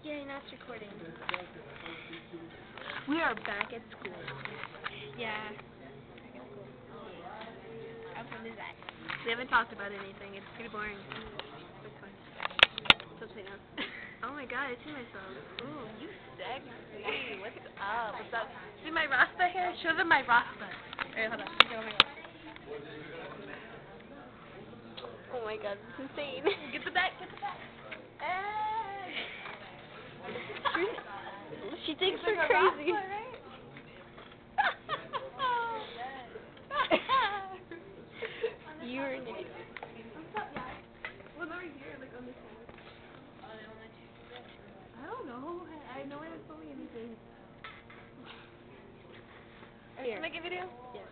Yay, now it's recording. We are back at school. Yeah. How fun is that? We haven't talked about anything. It's pretty boring. Which one? Something else. Oh my god, I see myself. Ooh, you sexy. What's up? What's up? See my Rasta hair? Show them my Rasta. Alright, hold on. Oh my god. Oh my god, this is insane. Get the back, get the back. She thinks It's we're like a crazy. Rasta, right? You're an idiot. What's up, guys? Well, over here, like on this side. I don't know. I know it's filming anything. Here. Make a video? Yes.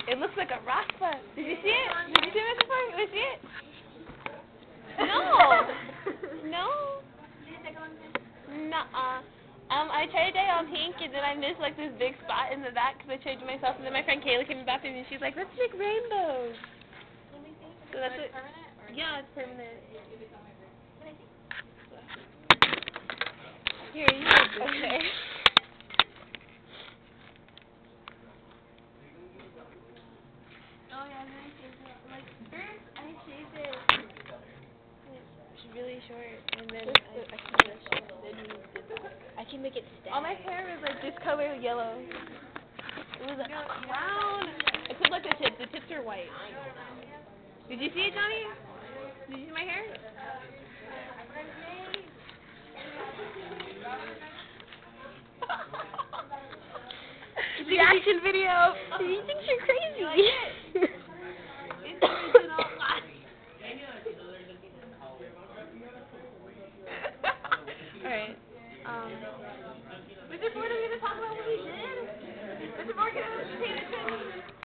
It looks like a Rasta. Did you see it? Did you see it before? Did you see it? No. No. Nuh-uh. I tried to dye all pink, and then I missed, like, this big spot in the back because I changed myself, and then my friend Kayla came in the bathroom, and she's like, let's make rainbows. So that's it. Permanent? Or Yeah, it's permanent. Here, you okay. Oh, yeah, and then I shaved it. Like, first, I shaved it. It's really short, and then I can make it stand. All my hair was, like, this color yellow. It was a crown. Except like the tips are white. Did you see it, Johnny? Did you see my hair? Reaction video. He thinks you're crazy. It's original. Alright. Mr. Ford, are we going to talk about what we did? Mr. Ford, can I pay attention?